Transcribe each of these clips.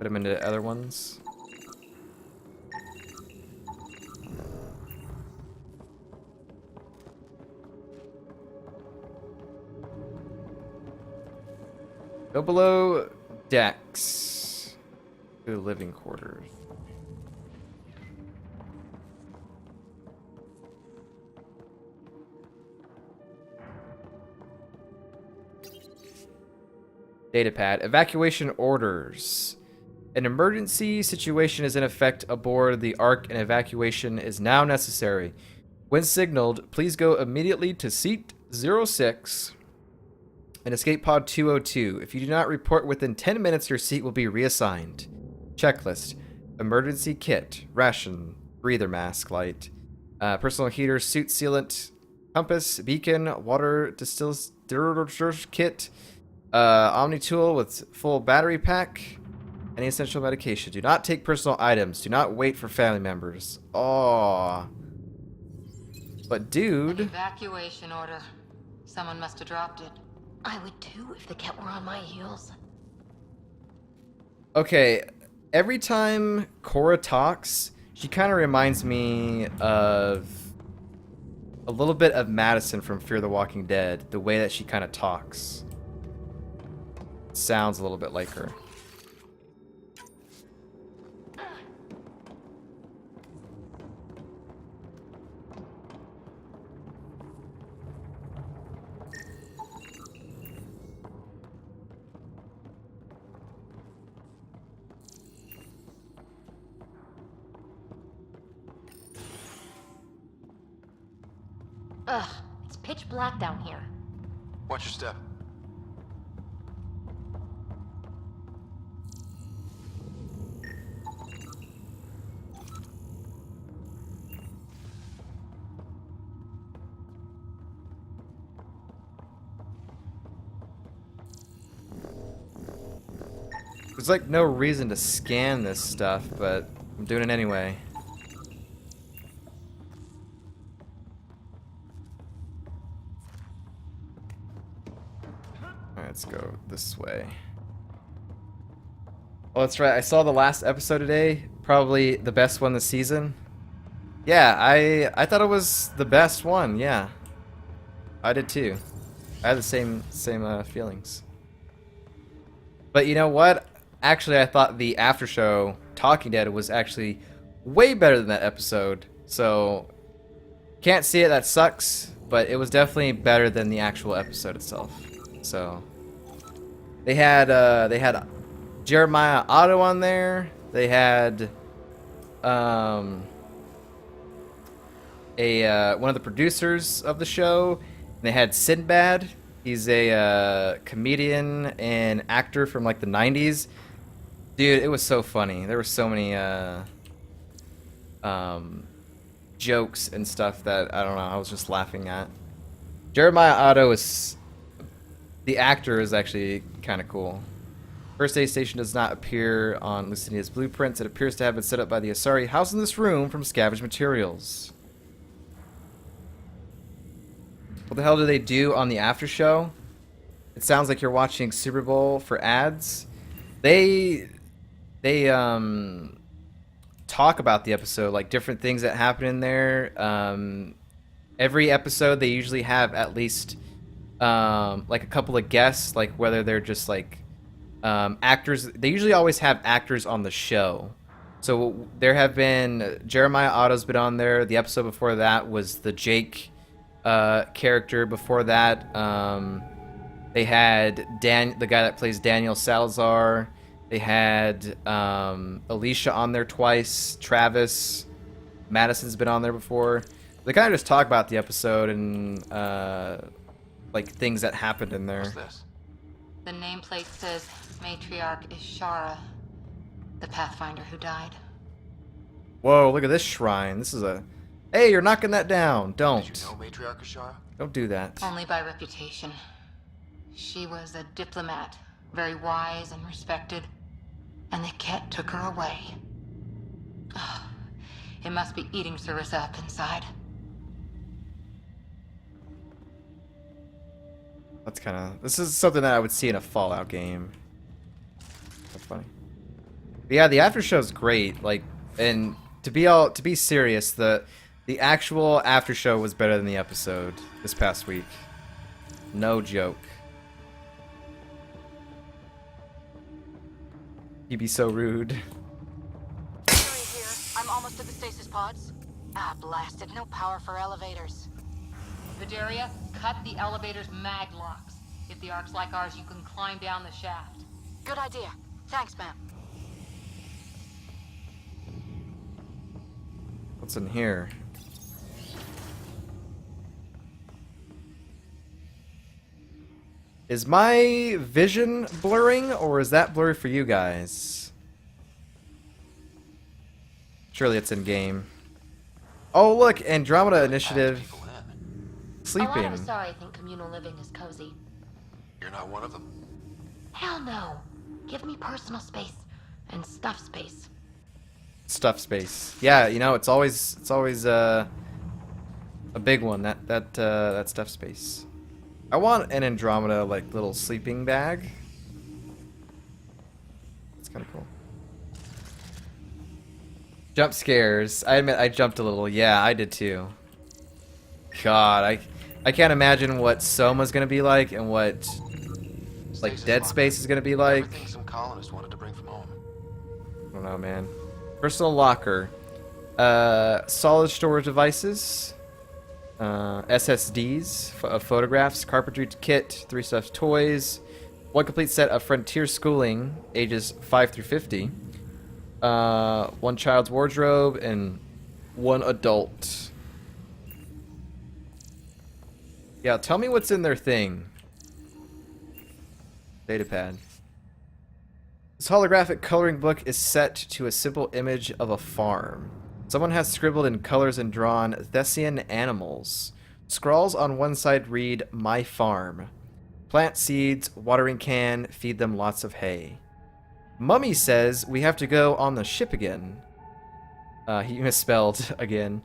Put them into other ones. Go below decks to the living quarters. Datapad. Evacuation orders. An emergency situation is in effect aboard the Ark and evacuation is now necessary. When signaled, please go immediately to seat 06 and escape pod 202. If you do not report within 10 minutes, your seat will be reassigned. Checklist. Emergency kit. Ration. Breather mask light. Personal heater. Suit sealant. Compass. Beacon. Water distiller kit. Omni tool with full battery pack. Any essential medication. Do not take personal items. Do not wait for family members. Oh. But dude. An evacuation order. Someone must have dropped it. I would too if the cat were on my heels. Okay, every time Cora talks, she kind of reminds me of a little bit of Madison from Fear the Walking Dead. The way that she kind of talks. Sounds a little bit like her. Ugh, it's pitch black down here. Watch your step. There's like no reason to scan this stuff, but I'm doing it anyway. Alright, let's go this way. Oh, that's right. I saw the last episode today. Probably the best one this season. Yeah, I thought it was the best one. Yeah, I did too. I had the same feelings. But you know what? Actually, I thought the after show Talking Dead was actually way better than that episode. So can't see it. That sucks. But it was definitely better than the actual episode itself. So they had Jeremiah Otto on there. They had one of the producers of the show. And they had Sinbad. He's a comedian and actor from like the 90s. Dude, it was so funny. There were so many jokes and stuff that I don't know. I was just laughing at. Jeremiah Otto is the actor is actually kind of cool. First aid station does not appear on Leusinia's blueprints. It appears to have been set up by the Asari housed in this room from scavenged materials. What the hell do they do on the after show? It sounds like you're watching Super Bowl for ads. They talk about the episode, like different things that happen in there. Every episode they usually have at least like a couple of guests, like whether they're just like actors. They usually always have actors on the show. So there have been Jeremiah Otto's been on there. The episode before that was the Jake character. Before that, they had the guy that plays Daniel Salazar. They had Alicia on there twice. Travis, Madison's been on there before. They kind of just talk about the episode and like things that happened in there. What's this? The nameplate says Matriarch is Shara, the Pathfinder who died. Whoa! Look at this shrine. This is a. Hey, you're knocking that down. Don't. Did you know Matriarch Ashara? Don't do that. Only by reputation. She was a diplomat, very wise and respected, and the Ket took her away. Oh, it must be eating Sarissa up inside. That's kind of. This is something that I would see in a Fallout game. That's funny. But yeah, the after show's great. Like, and to be serious, the actual after show was better than the episode this past week. No joke. You'd be so rude. Here. I'm almost at the stasis pods. Ah, blasted. No power for elevators. Vidaria, cut the elevator's mag locks. If the Ark's like ours, you can climb down the shaft. Good idea. Thanks, ma'am. What's in here? Is my vision blurring, or is that blurry for you guys? Surely it's in game. Oh look, Andromeda Initiative. People in. A lot Sleeping. of us sorry think communal living is cozy. You're not one of them. Hell no. Give me personal space and stuff space. Stuff space. Yeah, you know, it's always a big one, that stuff space. I want an Andromeda like little sleeping bag. It's kind of cool. Jump scares. I admit I jumped a little. Yeah, I did too. God, I can't imagine what Soma's gonna be like and what like Stasis Dead locker. Space is gonna be like. Everything some colonists wanted to bring from home. I don't know, man. Personal locker. Solid storage devices. SSDs of photographs. Carpentry kit. 3 stuffed toys. 1 complete set of frontier schooling, ages 5 through 50. 1 child's wardrobe and 1 adult. Yeah, tell me what's in their thing. Datapad. This holographic coloring book is set to a simple image of a farm. Someone has scribbled in colors and drawn Thessian animals. Scrawls on one side read, "My farm." Plant seeds, watering can, feed them lots of hay. Mummy says we have to go on the ship again. He misspelled again.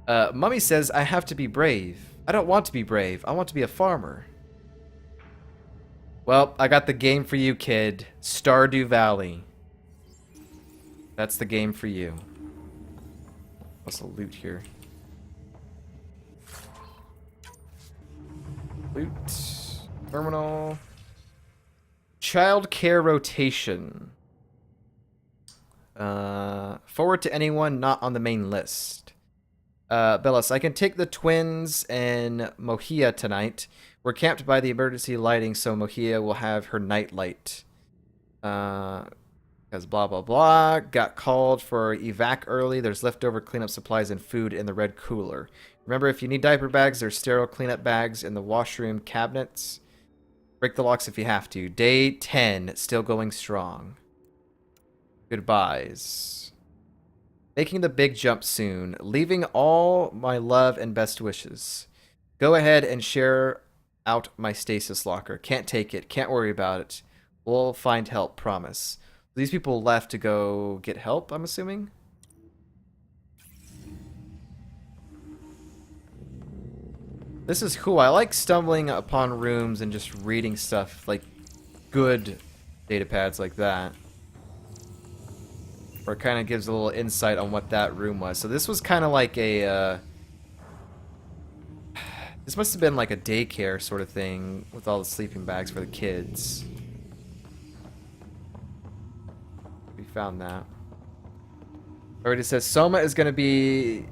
Mummy says I have to be brave. I don't want to be brave. I want to be a farmer. Well, I got the game for you, kid. Stardew Valley. That's the game for you. What's the loot here? Loot. Terminal. Child care rotation. Forward to anyone not on the main list. Bellis, I can take the twins and Mohia tonight. We're camped by the emergency lighting, so Mohia will have her night light. Because blah, blah, blah. Got called for evac early. There's leftover cleanup supplies and food in the red cooler. Remember, if you need diaper bags, there's sterile cleanup bags in the washroom cabinets. Break the locks if you have to. Day 10, still going strong. Goodbyes. Making the big jump soon. Leaving all my love and best wishes. Go ahead and share out my stasis locker. Can't take it. Can't worry about it. We'll find help, promise. These people left to go get help, I'm assuming? This is cool. I like stumbling upon rooms and just reading stuff, like good data pads like that. Where it kind of gives a little insight on what that room was. So this was kind of like a... this must have been like a daycare sort of thing with all the sleeping bags for the kids. We found that. Already says Soma is going to be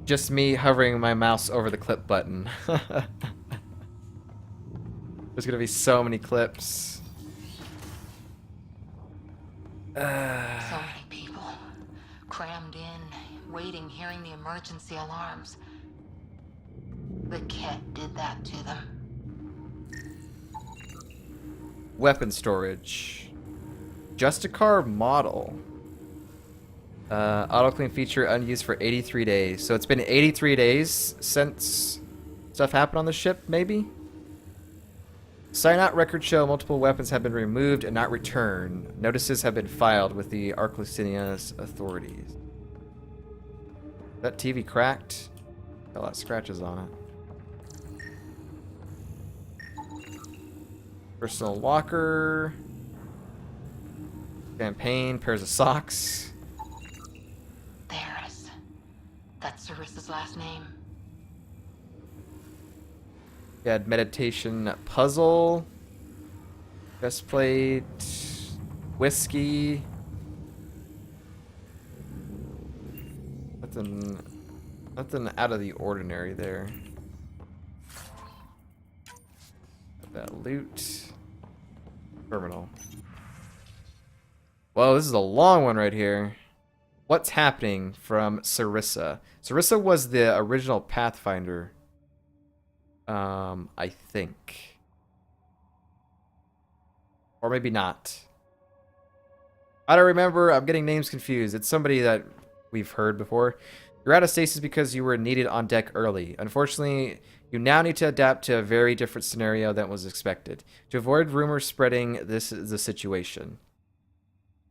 just me hovering my mouse over the clip button. There's going to be so many clips. So many people crammed in, waiting, hearing the emergency alarms. The cat did that to them. Weapon storage. Just a car model. Auto clean feature unused for 83 days. So it's been 83 days since stuff happened on the ship, maybe? Sign out record show multiple weapons have been removed and not returned. Notices have been filed with the Leusinia authorities. That TV cracked? Got a lot of scratches on it. Personal locker. Champagne, pairs of socks. There's. That's Sarissa's last name. We had meditation puzzle. Breastplate. Whiskey. Nothing out of the ordinary there. Got that loot. Terminal. Whoa, this is a long one right here. What's happening from Sarissa? Sarissa was the original Pathfinder. I think. Or maybe not. I don't remember. I'm getting names confused. It's somebody that we've heard before. You're out of stasis because you were needed on deck early. Unfortunately, you now need to adapt to a very different scenario than was expected. To avoid rumors spreading, this is the situation.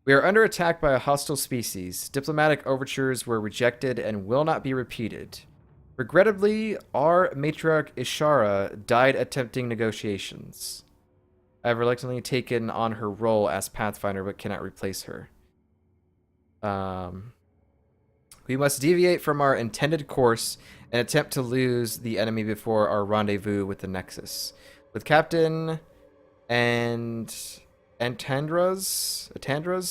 We are under attack by a hostile species. Diplomatic overtures were rejected and will not be repeated. Regrettably, our matriarch Ishara died attempting negotiations. I have reluctantly taken on her role as Pathfinder, but cannot replace her. We must deviate from our intended course and attempt to lose the enemy before our rendezvous with the Nexus. With Captain Antandra's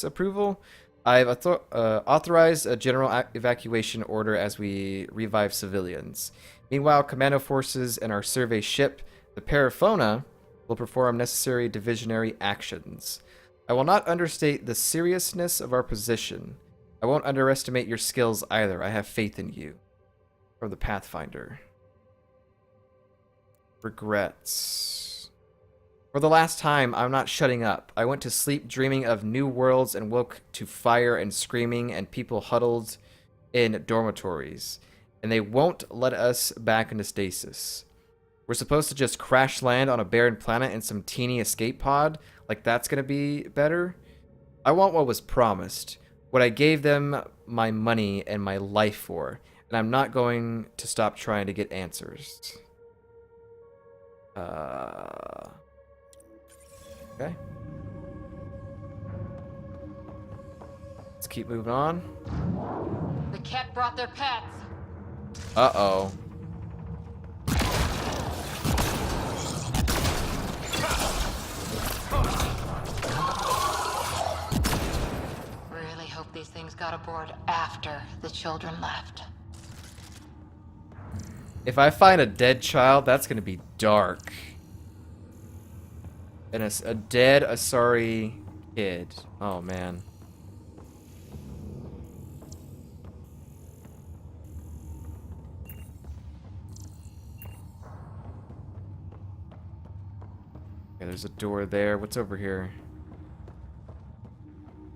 approval, I've authorized a general evacuation order as we revive civilians. Meanwhile, Commando forces and our survey ship, the Paraphona, will perform necessary divisionary actions. I will not understate the seriousness of our position. I won't underestimate your skills either. I have faith in you. From the Pathfinder. Regrets. For the last time, I'm not shutting up. I went to sleep dreaming of new worlds and woke to fire and screaming and people huddled in dormitories. And they won't let us back into stasis. We're supposed to just crash land on a barren planet in some teeny escape pod? Like that's gonna be better? I want what was promised. What I gave them my money and my life for. And I'm not going to stop trying to get answers. Okay. Let's keep moving on. The cat brought their pets. Uh-oh. Really hope these things got aboard after the children left. If I find a dead child, that's going to be dark. And a dead Asari kid. Oh, man. Okay, there's a door there. What's over here?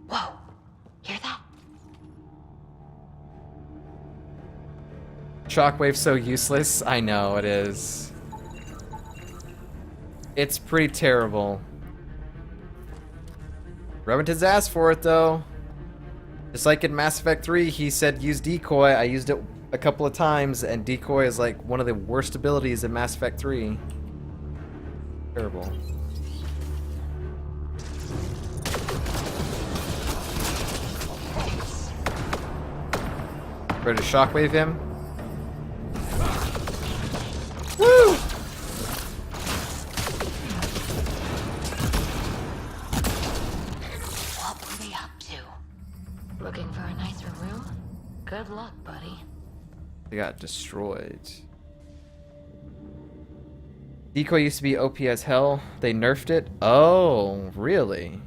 Whoa! Hear that? Shockwave's so useless. I know it is. It's pretty terrible. Remington's asked for it though. Just like in Mass Effect 3, he said use decoy. I used it a couple of times, and decoy is like one of the worst abilities in Mass Effect 3. Terrible. Ready to shockwave him? Woo! What were they up to? Looking for a nicer room? Good luck, buddy. They got destroyed. Decoy used to be OP as hell. They nerfed it? Oh, really?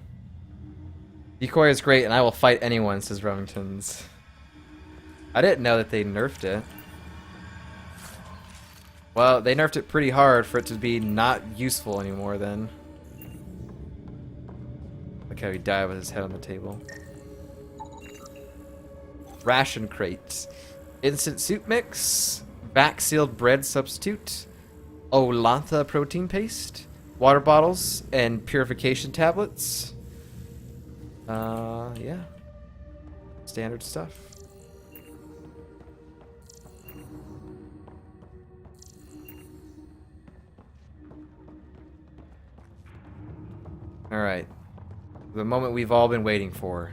Decoy is great, and I will fight anyone, says Remington's. I didn't know that they nerfed it. Well, they nerfed it pretty hard for it to be not useful anymore then. Look how he died with his head on the table. Ration crate. Instant soup mix. Back sealed bread substitute. Olantha protein paste. Water bottles and purification tablets. Yeah. Standard stuff. Alright. The moment we've all been waiting for.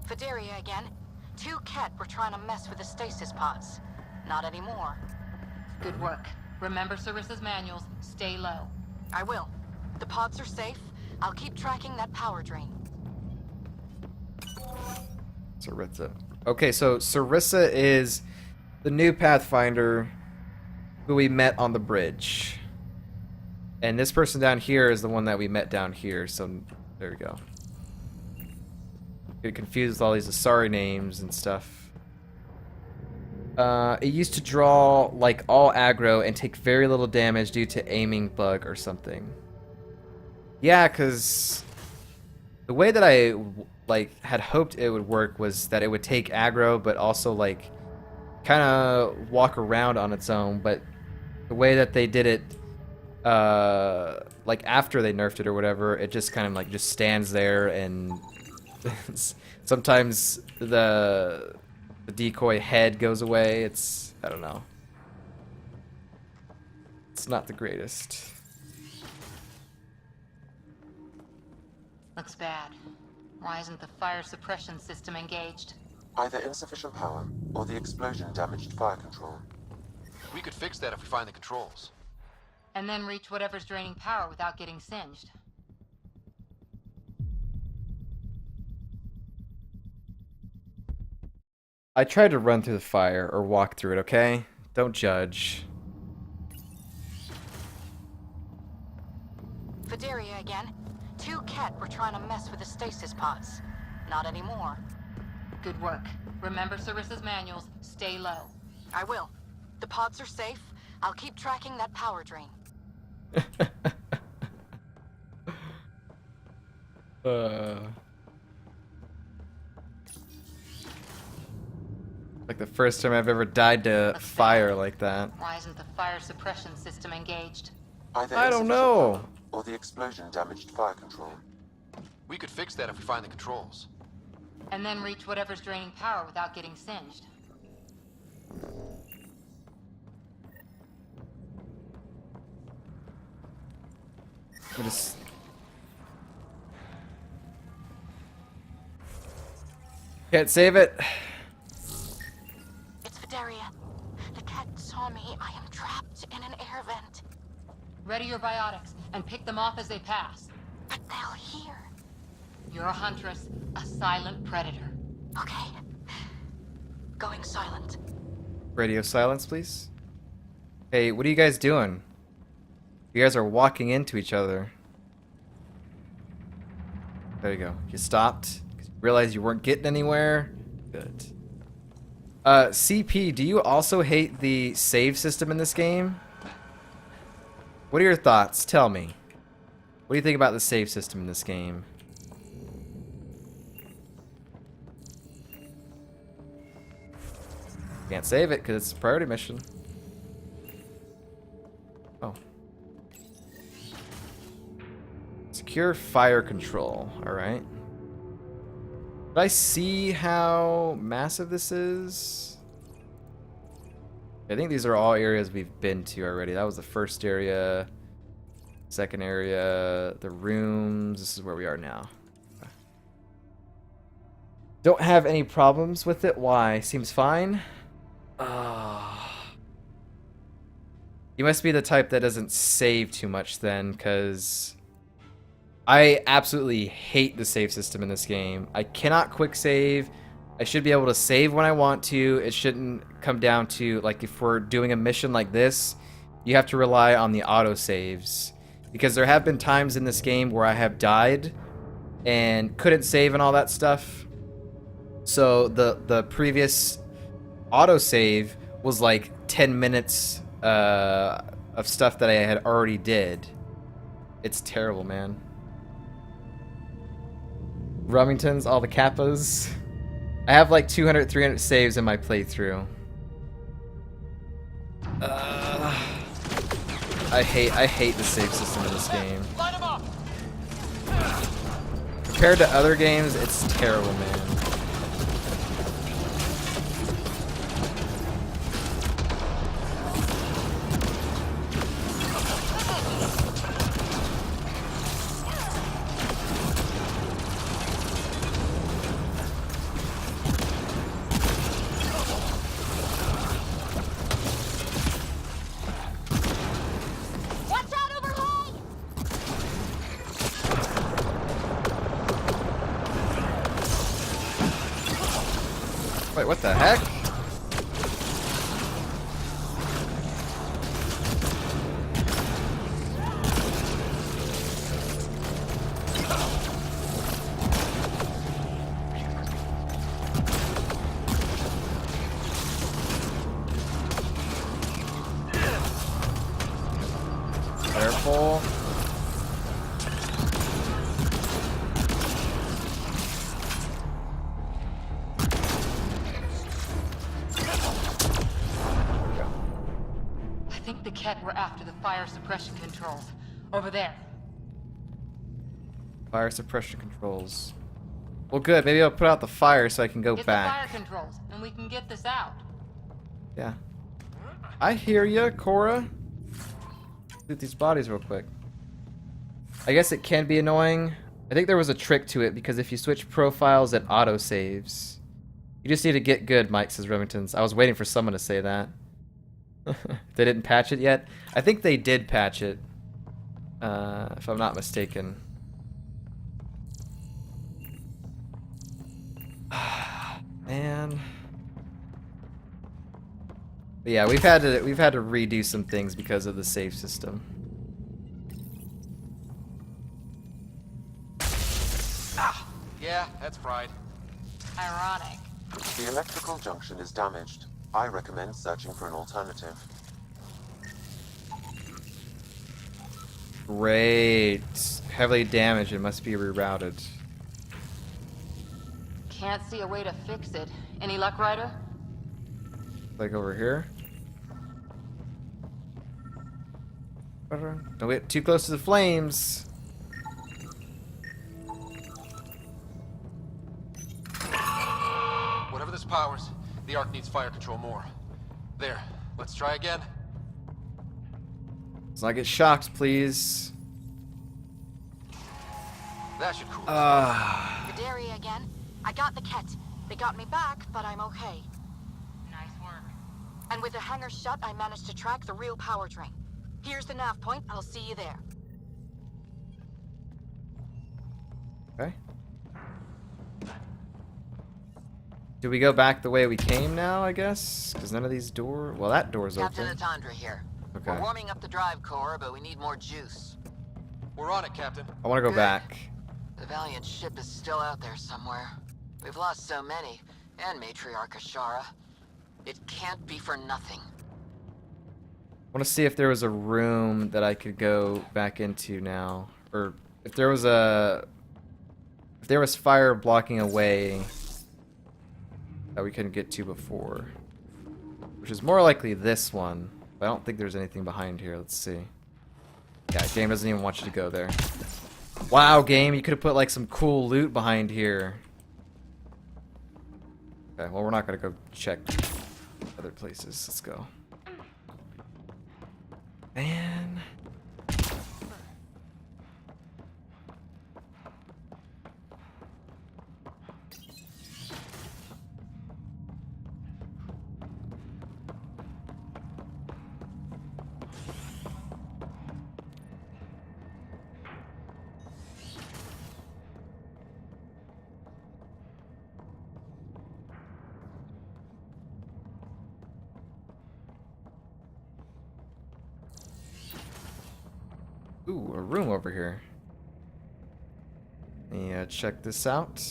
Fideria again. 2 Ket were trying to mess with the stasis pods. Not anymore. Good work. Remember Sarissa's manuals. Stay low. I will. The pods are safe. I'll keep tracking that power drain. Sarissa. Okay, so Sarissa is the new Pathfinder who we met on the bridge. And this person down here is the one that we met down here, so there we go. Get confused with all these Asari names and stuff. It used to draw like all aggro and take very little damage due to aiming bug or something. Yeah, because the way that I like had hoped it would work was that it would take aggro, but also like kind of walk around on its own. But the way that they did it, like after they nerfed it or whatever, it just kind of like just stands there, and sometimes the decoy head goes away. It's, I don't know. It's not the greatest. Looks bad. Why isn't the fire suppression system engaged? Either insufficient power, or the explosion damaged fire control. We could fix that if we find the controls. And then reach whatever's draining power without getting singed. I tried to run through the fire or walk through it, okay? Don't judge. Fideria again. 2 Ket were trying to mess with the stasis pods. Not anymore. Good work. Remember Sarissa's manuals. Stay low. I will. The pods are safe. I'll keep tracking that power drain. Like the first time I've ever died to Looks fire bad. like that. Why isn't the fire suppression system engaged? Either I don't insufficient know. power, or the explosion damaged fire control. We could fix that if we find the controls. And then reach whatever's draining power without getting singed. I just... Can't save it. It's Fideria. The Ket saw me. I am trapped in an air vent. Ready your biotics and pick them off as they pass. But they'll hear. You're a huntress, a silent predator. Okay. Going silent. Radio silence, please. Hey, what are you guys doing? You guys are walking into each other. There you go. You stopped. 'Cause you realized you weren't getting anywhere. Good. CP, do you also hate the save system in this game? What are your thoughts? Tell me. What do you think about the save system in this game? Can't save it because it's a priority mission. Oh. Secure fire control. Alright. Did I see how massive this is? I think these are all areas we've been to already. That was the first area. Second area. The rooms. This is where we are now. Don't have any problems with it. Why? Seems fine. You must be the type that doesn't save too much then, because I absolutely hate the save system in this game. I cannot quick save. I should be able to save when I want to. It shouldn't come down to, like, if we're doing a mission like this, you have to rely on the auto saves. Because there have been times in this game where I have died and couldn't save and all that stuff. So the previous autosave was like 10 minutes of stuff that I had already did. It's terrible, man. Remingtons, all the kappas. I have like 200, 300 saves in my playthrough. I hate the save system in this game. Compared to other games, it's terrible, man. Wait, what the heck? Careful. I think the Ket were after the fire suppression controls. Over there. Fire suppression controls. Well, good. Maybe I'll put out the fire so I can go Get back. the fire controls, and we can get this out. Yeah. I hear ya, Cora. Loot these bodies real quick. I guess it can be annoying. I think there was a trick to it because if you switch profiles, it auto-saves. You just need to get good, Mike, says Remingtons. I was waiting for someone to say that. They didn't patch it yet? I think they did patch it. If I'm not mistaken. Man. But yeah, we've had to redo some things because of the save system. Yeah, that's fried. Ironic. The electrical junction is damaged. I recommend searching for an alternative. Great. Heavily damaged. It must be rerouted. Can't see a way to fix it. Any luck, Ryder? Like over here. Don't get too close to the flames. Whatever this powers, the Ark needs fire control more. There, let's try again. Let's not get shocked, please. That should cool. The dairy again. I got the Ket. They got me back, but I'm okay. Nice work. And with the hangar shut, I managed to track the real power drain. Here's the nav point. I'll see you there. Okay. Do we go back the way we came now, I guess? Because none of these doors... Well, that door's Captain open. Atandra here. Okay. We're warming up the drive core, but we need more juice. We're on it, Captain. I want to go Good. back. The Valiant ship is still out there somewhere. We've lost so many, and Matriarch Ashara. It can't be for nothing. I want to see if there was a room that I could go back into now. Or if there was a... If there was fire blocking a way that we couldn't get to before. Which is more likely this one. But I don't think there's anything behind here. Let's see. Yeah, game doesn't even want you to go there. Wow, game, you could have put like some cool loot behind here. Okay, well we're not gonna go check other places. Let's go. Man. Ooh, a room over here. Let me check this out.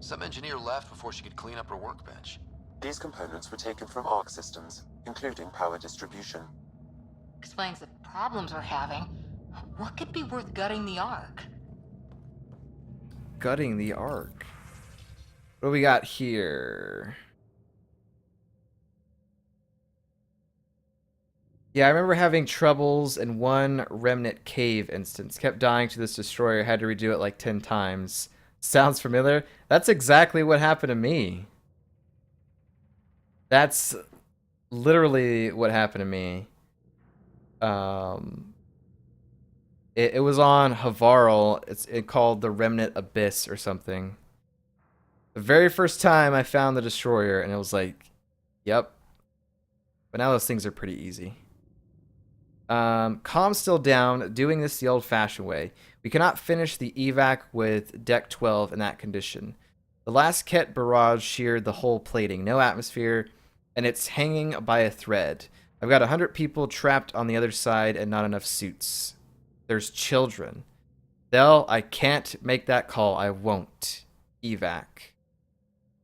Some engineer left before she could clean up her workbench. These components were taken from Arc systems, including power distribution. Explains the problems we're having. What could be worth gutting the Ark? Gutting the Ark. What do we got here? Yeah, I remember having troubles in one Remnant Cave instance. Kept dying to this destroyer, had to redo it like 10 times. Sounds familiar? That's exactly what happened to me. That's literally what happened to me. It was on Havarl. It's called the Remnant Abyss or something. The very first time I found the destroyer, and it was like, yep. But now those things are pretty easy. Comms still down, doing this the old-fashioned way. We cannot finish the evac with Deck 12 in that condition. The last Ket barrage sheared the whole plating. No atmosphere, and it's hanging by a thread. I've got 100 people trapped on the other side and not enough suits. There's children. Del, I can't make that call. I won't. Evac.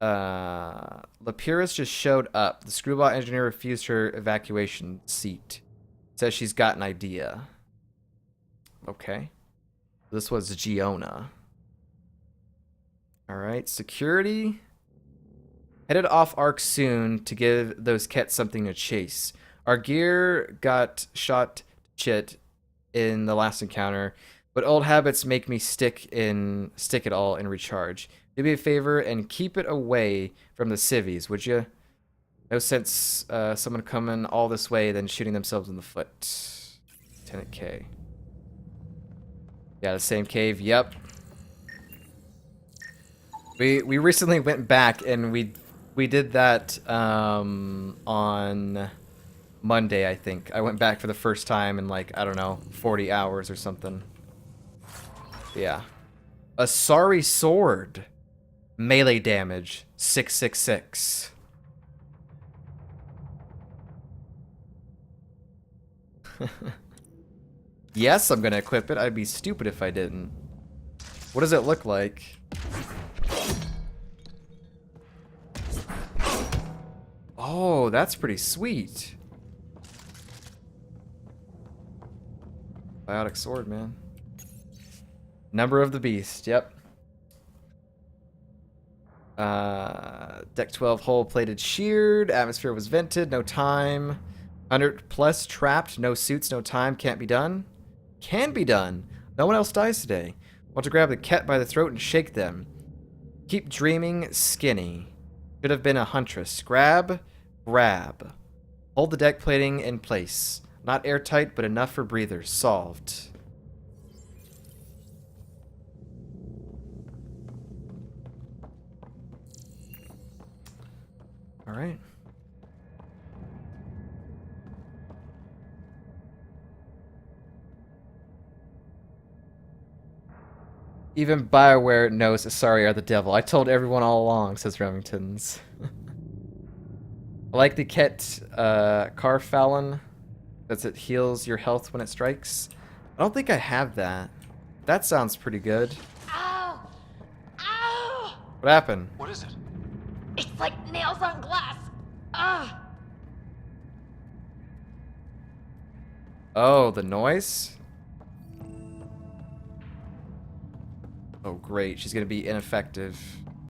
Lapyrus just showed up. The screwball engineer refused her evacuation seat. Says she's got an idea. Okay. This was Giona. Alright, security. Headed off Ark soon to give those Kets something to chase. Our gear got shot shit in the last encounter, but old habits make me stick it all and recharge. Do me a favor and keep it away from the civvies, would you? No sense someone coming all this way then shooting themselves in the foot. Lieutenant K. Yeah, the same cave. Yep. We recently went back and we did that on Monday, I think. I went back for the first time in like, I don't know, 40 hours or something. Yeah. A sorry sword. Melee damage 666. Yes, I'm gonna equip it. I'd be stupid if I didn't. What does it look like? Oh, that's pretty sweet. Biotic sword, man. Number of the beast, yep. Deck 12 hull plated sheared. Atmosphere was vented, no time. 100 plus trapped, no suits, no time. Can't be done. Can be done. No one else dies today. Want to grab the Ket by the throat and shake them. Keep dreaming skinny. Should have been a huntress. Grab. Hold the deck plating in place. Not airtight, but enough for breathers. Solved. Alright. Even BioWare knows Asari are the devil. I told everyone all along, says Remingtons. I like the Ket Carfallon. Because it heals your health when it strikes. I don't think I have that. That sounds pretty good. Ow! Ow! What happened? What is it? It's like nails on glass. Ah! Oh, the noise? Oh, great. She's going to be ineffective.